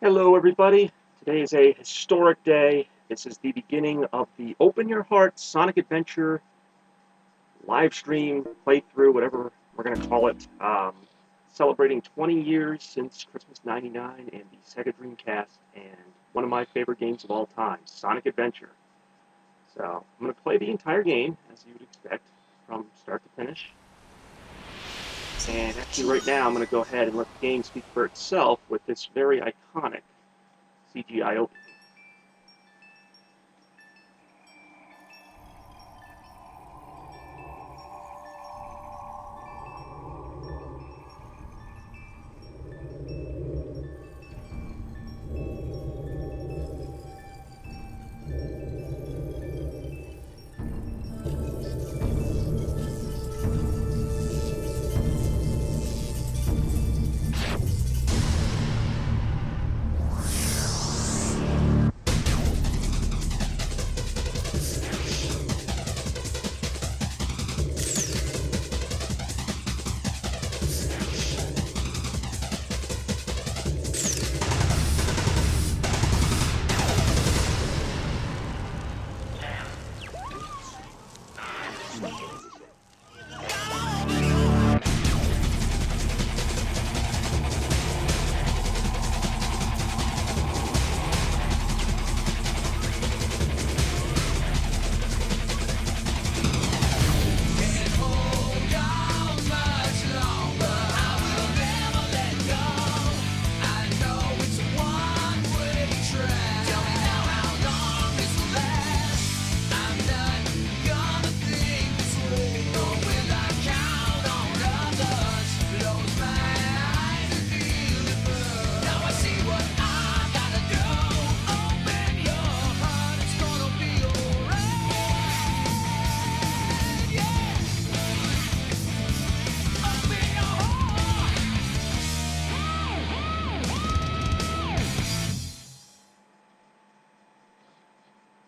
Hello, everybody. Today is a historic day. This is the beginning of the Open Your Heart Sonic Adventure live stream, playthrough, whatever we're going to call it. Celebrating 20 years since Christmas '99 and the Sega Dreamcast, and one of my favorite games of all time, Sonic Adventure. So I'm going to play the entire game, as you would expect, from start to finish. And actually right now I'm going to go ahead and let the game speak for itself with this very iconic CGI opening.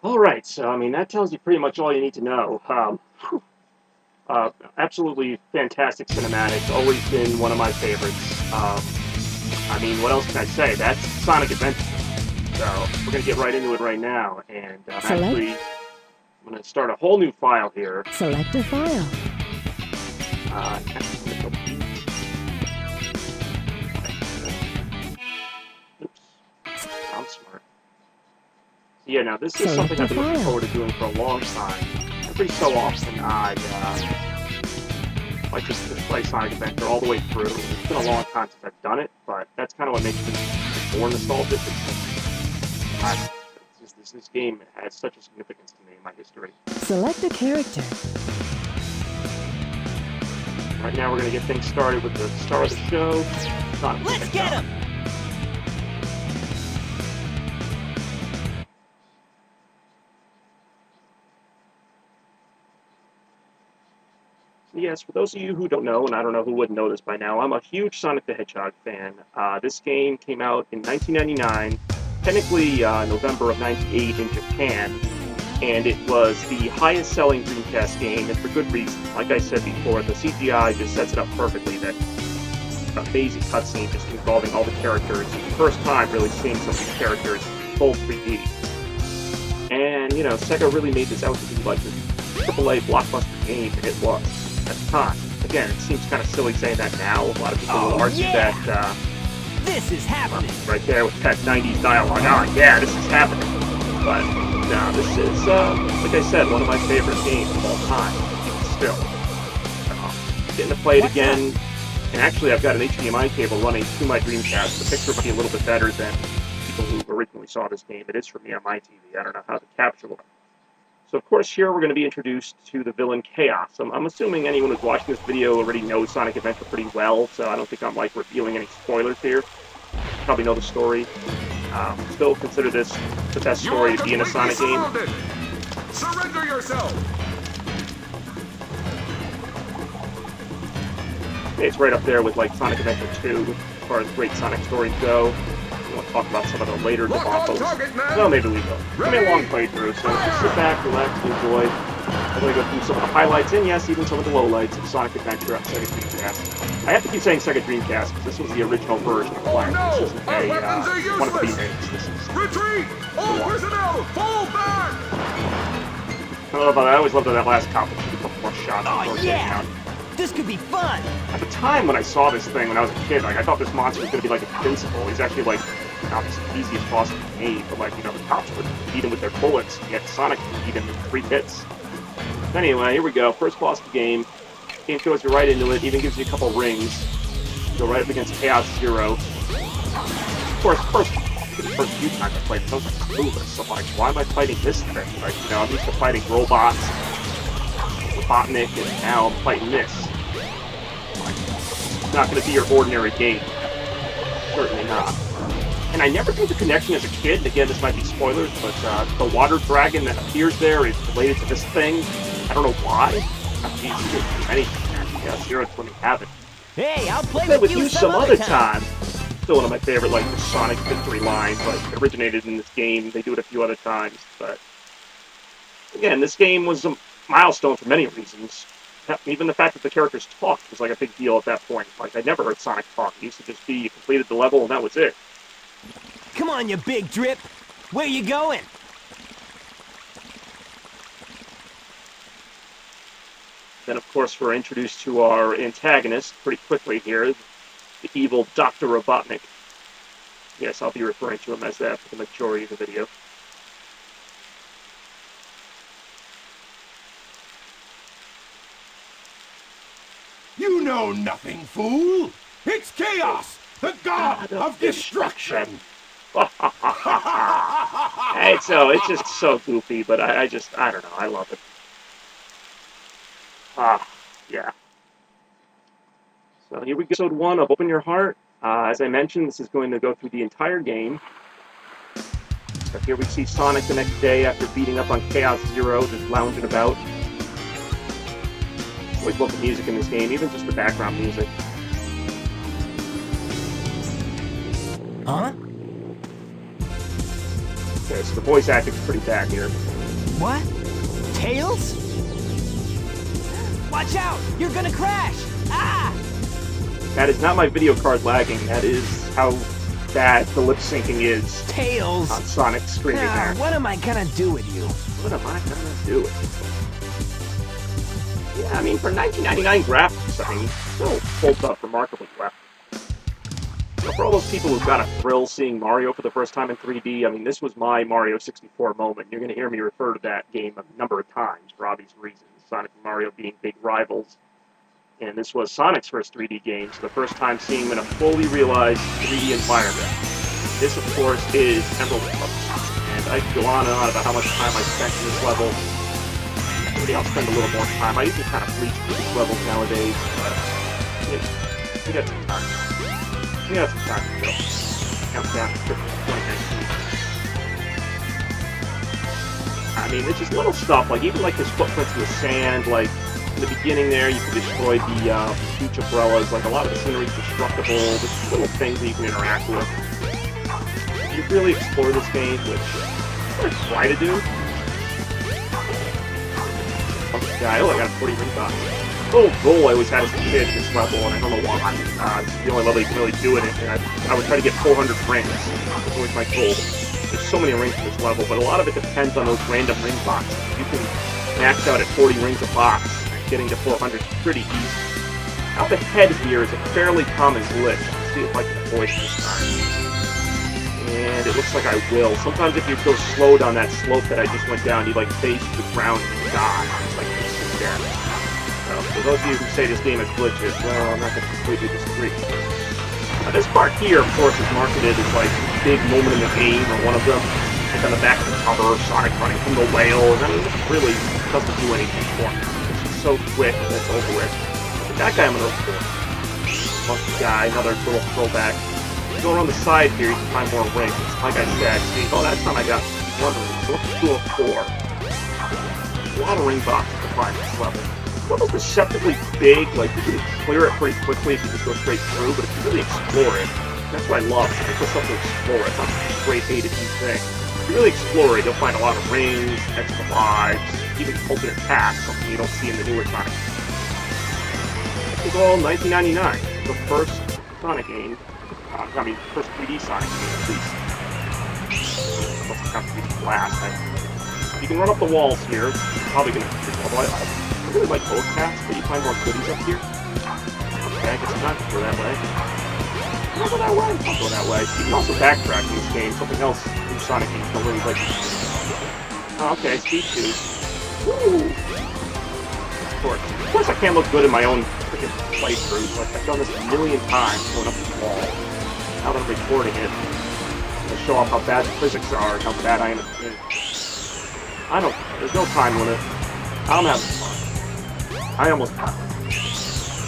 Alright, so I mean that tells you pretty much all you need to know. Absolutely fantastic cinematics, always been one of my favorites. I mean, what else can I say? That's Sonic Adventure. So we're going to get right into it right now, and actually I'm going to start a whole new file here. Select a file. Oops, I'm smart. Yeah, now this is something I've been looking forward to doing for a long time. Every so often I like just to play Sonic Adventure all the way through. It's been a long time since I've done it, but that's kind of what makes me more nostalgic. This game has such a significance to me in my history. Select a character. Right now we're going to get things started with the star of the show, Sonic. Let's get him! Yes, for those of you who don't know, and I don't know who wouldn't know this by now, I'm a huge Sonic the Hedgehog fan. This game came out in 1999, technically November of '98 in Japan, and it was the highest-selling Dreamcast game, and for good reason. Like I said before, the CGI just sets it up perfectly. That amazing cutscene just involving all the characters. It's the first time really seeing some of these characters full 3D. And, you know, Sega really made this out to be like this AAA blockbuster game, and it was. At the time. Again, it seems kind of silly saying that now. A lot of people will argue that, this is happening! Right there with that 90s dialogue. Oh, yeah, this is happening. But, no, this is, like I said, one of my favorite games of all time. Still. Getting to play it again. And actually, I've got an HDMI cable running to my Dreamcast. The picture might be a little bit better than people who originally saw this game. It is for me on my TV. I don't know how to capture it. So, of course, here we're going to be introduced to the villain Chaos. I'm assuming anyone who's watching this video already knows Sonic Adventure pretty well, so I don't think I'm, like, revealing any spoilers here. Probably know the story. Still consider this the best story to be in a Sonic game. Surrender yourself! It's right up there with, like, Sonic Adventure 2, as far as great Sonic stories go. We want to talk about some of the later debacles. Well, maybe we will. It's going to be a long playthrough, so just sit back, relax, and enjoy. I'm going to go through some of the highlights and, yes, even some of the lowlights of Sonic Adventure on Sega Dreamcast. I have to keep saying Sega Dreamcast because this was the original version of Oh Fire. no! This isn't Our weapons are one of the useless! remakes. This is Retreat! All personnel, fall back! I always loved that last cop with a couple more shots Oh, before getting yeah! out. This could be fun! At the time when I saw this thing when I was a kid, like I thought this monster was going to be like invincible. He's actually like not the easiest boss to be made, but like, you know, the cops would beat him with their bullets, yet Sonic could beat him in 3 hits. Anyway, here we go. First boss of the game. Game throws you right into it, even gives you a couple rings. You go right up against Chaos Zero. Of course, the first few times I played, those are clueless. So I'm like, why am I fighting this thing? Like, you know, I'm used to fighting robots, Robotnik, and now I'm fighting this. Like, it's not going to be your ordinary game. Certainly not. And I never knew the connection as a kid. And again, this might be spoilers, but the water dragon that appears there is related to this thing. I don't know why. He didn't do anything. Yeah, Zero let me have it. Hey, I'll play Play with with you you some other time! Still one of my favorite, like, the Sonic victory lines, like, originated in this game. They do it a few other times, but... Again, this game was a milestone for many reasons. Even the fact that the characters talked was, like, a big deal at that point. Like, I'd never heard Sonic talk. It used to just be, you completed the level, and that was it. Come on, you big drip! Where you going? Then, of course, we're introduced to our antagonist pretty quickly here, the evil Dr. Robotnik. Yes, I'll be referring to him as that for the majority of the video. You know nothing, fool! It's Chaos, the god of destruction! It's just so goofy, but I don't know, I love it. Yeah. So here we go, episode 1 of Open Your Heart. As I mentioned, this is going to go through the entire game. So here we see Sonic the next day after beating up on Chaos Zero, just lounging about. Always love the music in this game, even just the background music. Huh? Okay, so the voice acting's pretty bad here. What? Tails? Watch out! You're gonna crash! Ah! That is not my video card lagging, that is how bad the lip syncing is Tails! on Sonic screaming there. What am I gonna do with you? What am I gonna do with it? Yeah, I mean, for 1999 graphics, I mean, it still holds up remarkably well. So for all those people who got a thrill seeing Mario for the first time in 3D, I mean, this was my Mario 64 moment. You're going to hear me refer to that game a number of times for obvious reasons, Sonic and Mario being big rivals. And this was Sonic's first 3D game, so the first time seeing him in a fully realized 3D environment. This, of course, is Emerald Coast. And I could go on and on about how much time I spent in this level. Maybe I'll spend a little more time. I usually kind of breeze through these levels nowadays, but we got some time. We got some time to go. Count down to 2019. I mean, it's just little stuff, like even like his footprints in the sand, like in the beginning there, you can destroy the beach umbrellas, like a lot of the scenery is destructible, just little things that you can interact with. If you really explore this game, which I try to do, guy. Oh, I got a 40 ring box. The little goal I always had as a kid in this level, and I don't know why. It's the only level you can really do it in, and I would try to get 400 rings. That's always my goal. There's so many rings in this level, but a lot of it depends on those random ring boxes. You can max out at 40 rings a box, and getting to 400 is pretty easy. Now the head here is a fairly common glitch. Let's see if I can avoid it this time. And it looks like I will. Sometimes if you go slow down that slope that I just went down, you like face the ground and die. It's like instant death. So for those of you who say this game has glitches, well, I'm not going to completely disagree. Now, this part here, of course, is marketed as like a big moment in the game, or one of them. Like on the back of the cover, Sonic running from the whales. I mean, this really doesn't do anything for me. It's just so quick and it's over with. But that guy I'm going to look for. Monkey guy, another little throwback. Going on the side here, you can find more rings. Like I said, see, oh, that time I got one ring, so let's do a 4. A lot of ring boxes to find this level. It's almost deceptively big, like you can clear it pretty quickly if you just go straight through, but if you really explore it, that's what I love. It's just something to explore. It's not just a straight A to B thing. If you really explore it, you'll find a lot of rings, extra lives, even ultimate attack, something you don't see in the newer Sonic. This is all 1999, the first Sonic game. First 3D Sonic game, at least. Must have come 3D Blast. You can run up the walls here. Probably gonna I really like both paths, but you find more goodies up here. Okay, I guess I'm not gonna go that way. I'll go that way. I'll go that way. You can also backtrack in this game. Something else in Sonic games don't really like. Oh, okay, speed 2. Woo! Of course, I can't look good in my own freaking playthroughs. Like, I've done this a million times going up the wall. Now that I'm recording it, to show off how bad the physics are and how bad I am at the game. I don't care. There's no time limit. I'm having fun. I almost got it.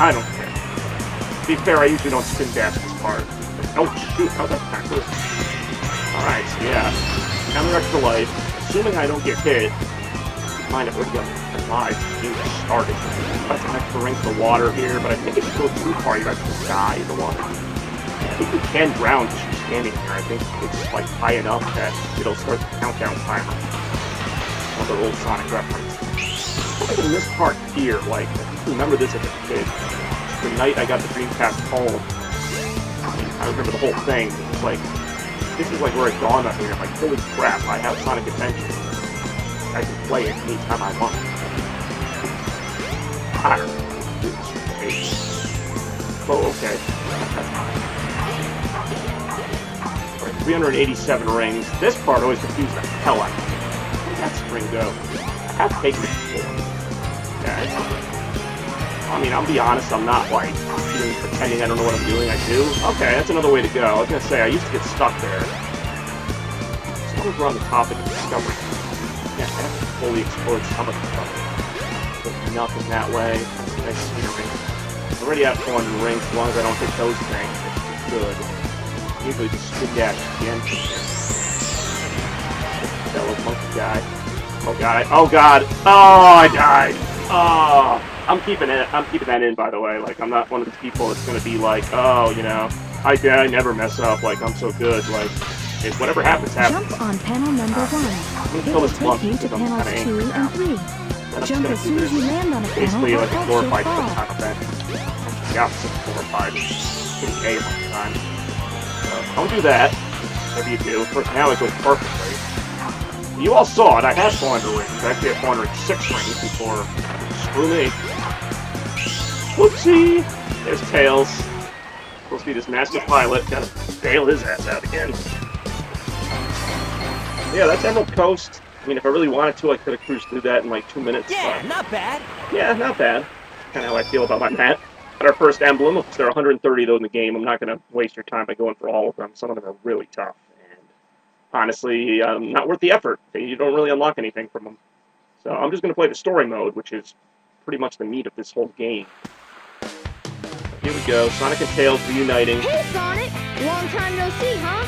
I don't care. To be fair, I usually don't spin dash this part. Oh, shoot. How's that kind of good? Alright, so yeah. Counter extra life. Assuming I don't get hit. Mind if we're getting alive. The game just started. That's an extra ring to the water here, but I think if you go too far, you actually die in the water. I think you can drown just standing here. I think it's like high enough that it'll start the countdown timer. Another old Sonic reference. In this part here, like, I remember this as a kid. The night I got the Dreamcast home, I remember the whole thing. It was like, this is like where it dawned on me. I'm like, holy crap, I have Sonic Adventure. I can play it anytime I want. I don't know. Oh, okay. 387 rings. This part always confused the hell out of me. Where did that spring go? I have taken it before. Okay. I mean, I'll be honest, I'm not like even pretending I don't know what I'm doing. I do. Okay, that's another way to go. I was gonna say I used to get stuck there. As long as we're on the topic of discovery, yeah, I have to fully explore some of the stuff. There's nothing that way. Nice scenery. I already have 400 rings. As long as I don't hit those things, it's good. Usually just spin dash again. That little monkey guy. Oh god! Oh god! Oh, I died! Oh, I'm keeping it. I'm keeping that in, by the way. Like, I'm not one of these people that's gonna be like, oh, you know, I never mess up. Like, I'm so good. Like, if whatever happens, happens. Jump on panel number 1. I'm It gonna will kill take you this to monkey because I'm panels kind of 2 angry now. and 3. And I'm Jump just as soon gonna as do you this. land on a panel Basically, or like a else you'll glorified fall. kind of event. The opposite of glorified. Hitting A all the time. Don't do that. Maybe you do. Now it goes perfectly. You all saw it. I had 400 rings. I actually had 406 rings before. Screw me. Whoopsie! There's Tails. Supposed to be this master pilot. Gotta bail his ass out again. Yeah, that's Emerald Coast. I mean, if I really wanted to, I could have cruised through that in like 2 minutes. Yeah, but not bad. yeah, not bad. Kind of how I feel about my map. At our first emblem, there are 130 of those in the game. I'm not going to waste your time by going for all of them. Some of them are really tough. And honestly, not worth the effort. You don't really unlock anything from them. So I'm just going to play the story mode, which is pretty much the meat of this whole game. Here we go. Sonic and Tails reuniting. Hey, Sonic! Long time no see, huh?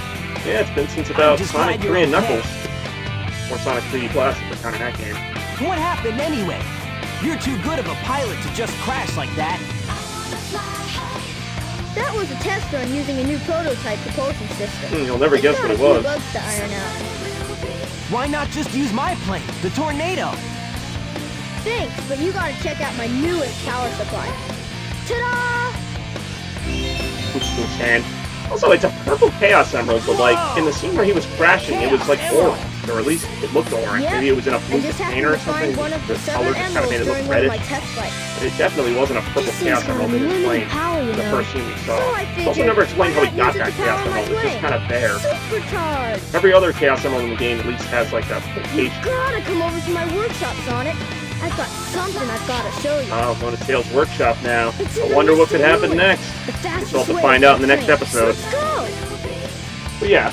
Yeah, it's been since about just Sonic glad you're 3 and okay. Knuckles. Or Sonic 3D Blast, if we're counting that game. What happened anyway? You're too good of a pilot to just crash like that. That was a test run using a new prototype propulsion system. You'll never guess what it was. Bugs to iron out. Why not just use my plane, the Tornado? Thanks, but you gotta check out my newest power supply. Ta-da! Puts to his hand. Also, it's a purple Chaos Emerald, but like, in the scene where he was crashing, it was like orange. Or at least it looked orange. Yep. Maybe it was in a I blue just container happened or to something. find one of the The color 7 just kind of made it emeralds look during one of my reddish. test flights. But it definitely wasn't a purple This Chaos thing's got Emerald in his unlimited plane. power, you The know. first scene we saw. So I It's also figured, never explained how why he not got use that it to Chaos power my Emerald. It's just plane? kind of there. Supercharged! Every other Chaos Emerald in the game at least has like a You location. gotta come over to my workshop, Sonic. I've got something I've gotta show you. Oh, going to Tails' workshop now. It's in I the wonder what could Mystic happen Ruin. next. The fastest we'll have to way find out in the next train. episode. Let's go! But yeah,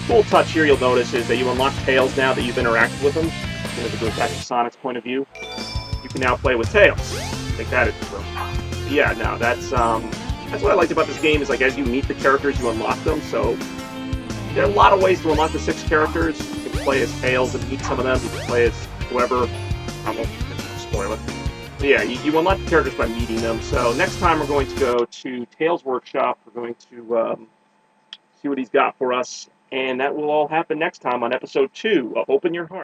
cool touch here you'll notice is that you unlock Tails now that you've interacted with him. And if it goes back to Sonic's point of view, you can now play with Tails. Take that as true. Yeah, no, that's what I liked about this game is like as you meet the characters, you unlock them. So there are a lot of ways to unlock the 6 characters. You can play as Tails and meet some of them. You can play as whoever. I won't spoil it. But yeah, you unlock the characters by meeting them. So next time we're going to go to Tails' workshop. We're going to see what he's got for us. And that will all happen next time on episode 2 of Open Your Heart.